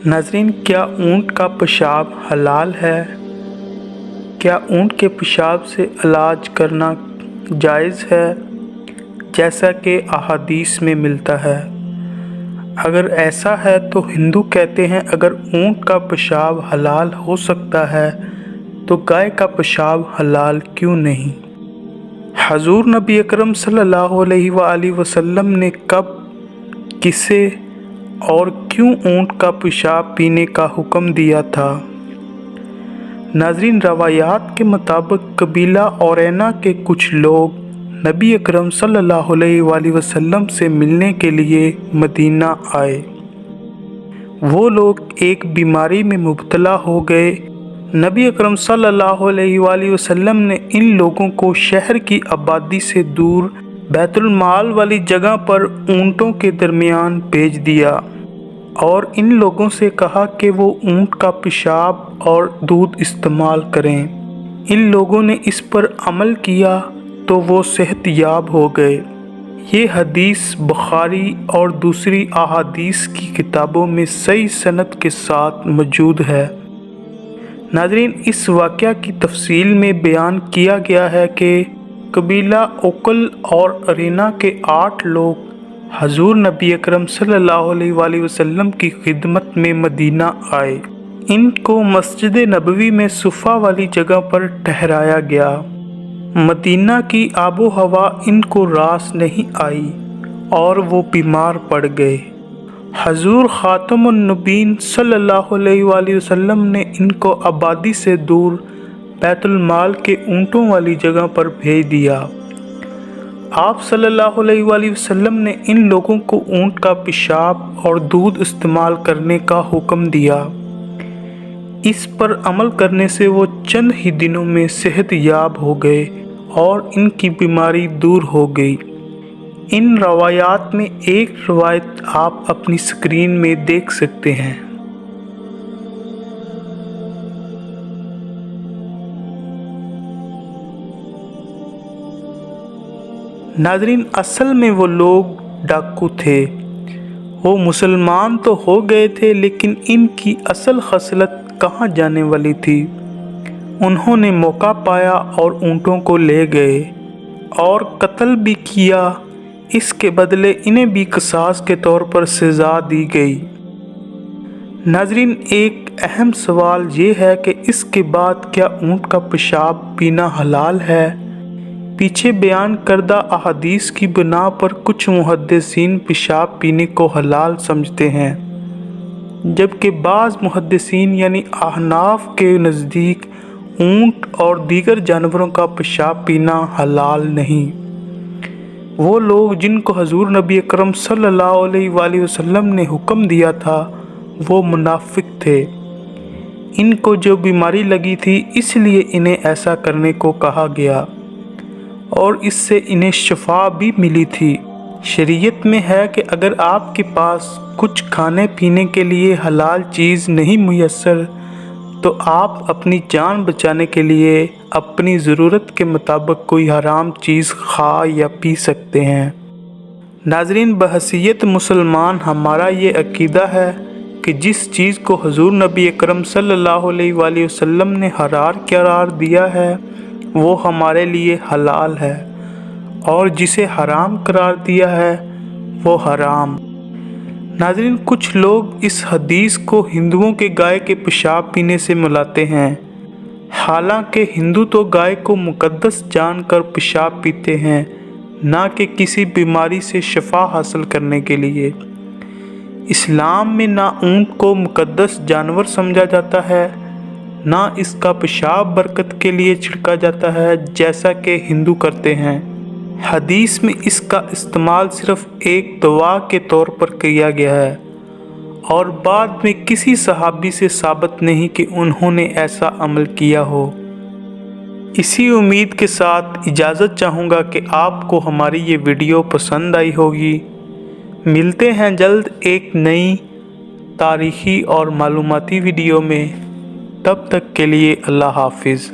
नाज़रीन, क्या ऊँट का पेशाब हलाल है? क्या ऊँट के पेशाब से इलाज करना जायज़ है, जैसा कि अहादीस में मिलता है? अगर ऐसा है तो हिंदू कहते हैं अगर ऊँट का पेशाब हलाल हो सकता है तो गाय का पेशाब हलाल क्यों नहीं? हजूर नबी अकरम सल्लल्लाहु अलैहि वसल्लम ने कब, किसे और क्यों ऊँट का पेशाब पीने का हुक्म दिया था? नाज़रीन, रवायात के मुताबिक कबीला औरैना के कुछ लोग नबी अकरम सल्लल्लाहु अलैहि वसल्लम से मिलने के लिए मदीना आए। वो लोग एक बीमारी में मुब्तला हो गए। नबी अकरम सल्लल्लाहु अलैहि वसल्लम ने इन लोगों को शहर की आबादी से दूर बैतुल माल वाली जगह पर ऊँटों के दरमियान भेज दिया और इन लोगों से कहा कि वो ऊँट का पेशाब और दूध इस्तेमाल करें। इन लोगों ने इस पर अमल किया तो वो सेहतयाब हो गए। ये हदीस बुखारी और दूसरी अहादीस की किताबों में सही सनद के साथ मौजूद है। नाज़रीन, इस वाक़या की तफसील में बयान किया गया है कि कबीला ओकल और अरीना के 8 लोग हजूर नबी अकरम सल्लल्लाहु अलैहि वसल्लम की खिदमत में मदीना आए। इनको मस्जिद नबवी में सुफ़ा वाली जगह पर ठहराया गया। मदीना की आबो हवा इनको रास नहीं आई और वो बीमार पड़ गए। हजूर ख़ातमुन नबीन सल्लल्लाहु अलैहि वसल्लम ने इनको आबादी से दूर बैतुल माल के ऊँटों वाली जगह पर भेज दिया। आप सल्लल्लाहु अलैहि वसल्लम ने इन लोगों को ऊँट का पेशाब और दूध इस्तेमाल करने का हुक्म दिया। इस पर अमल करने से वो चंद ही दिनों में सेहतयाब हो गए और इनकी बीमारी दूर हो गई। इन रवायात में एक रवायत आप अपनी स्क्रीन में देख सकते हैं। नाज़रीन, असल में वो लोग डाकू थे। वो मुसलमान तो हो गए थे, लेकिन इनकी असल खसलत कहाँ जाने वाली थी। उन्होंने मौका पाया और ऊँटों को ले गए और कत्ल भी किया। इसके बदले इन्हें भी क़िसास के तौर पर सज़ा दी गई। नाज़रीन, एक अहम सवाल ये है कि इसके बाद क्या ऊँट का पेशाब पीना हलाल है? पीछे बयान करदा अहादीस की बिना पर कुछ मुहद्दिसीन पेशाब पीने को हलाल समझते हैं, जबकि बाज़ मुहद्दिसीन यानी अहनाफ के नज़दीक ऊँट और दीगर जानवरों का पेशाब पीना हलाल नहीं। वो लोग जिनको हजूर नबी अकरम सल्लल्लाहु अलैहि वसल्लम ने हुक्म दिया था वो मुनाफिक थे। इनको जो बीमारी लगी थी इसलिए इन्हें ऐसा करने को कहा गया और इससे इन्हें शफा भी मिली थी। शरीयत में है कि अगर आपके पास कुछ खाने पीने के लिए हलाल चीज़ नहीं मुयस्सर तो आप अपनी जान बचाने के लिए अपनी ज़रूरत के मुताबिक कोई हराम चीज़ खा या पी सकते हैं। नाज़रीन, बहसीयत मुसलमान हमारा ये अकीदा है कि जिस चीज़ को हजूर नबी अकरम सल्लल्लाहु अलैहि वसल्लम ने हरार करार दिया है वो हमारे लिए हलाल है और जिसे हराम करार दिया है वो हराम। नाज़रीन, कुछ लोग इस हदीस को हिंदुओं के गाय के पेशाब पीने से मिलाते हैं। हालांकि हिंदू तो गाय को मुकद्दस जानकर पेशाब पीते हैं, ना कि किसी बीमारी से शफा हासिल करने के लिए। इस्लाम में ना ऊँट को मुकद्दस जानवर समझा जाता है, ना इसका पेशाब बरकत के लिए छिड़का जाता है जैसा कि हिंदू करते हैं। हदीस में इसका इस्तेमाल सिर्फ एक दवा के तौर पर किया गया है और बाद में किसी सहाबी से साबित नहीं कि उन्होंने ऐसा अमल किया हो। इसी उम्मीद के साथ इजाज़त चाहूँगा कि आपको हमारी ये वीडियो पसंद आई होगी। मिलते हैं जल्द एक नई तारीख़ी और मालूमाती वीडियो में। तब तक के लिए अल्लाह हाफिज़।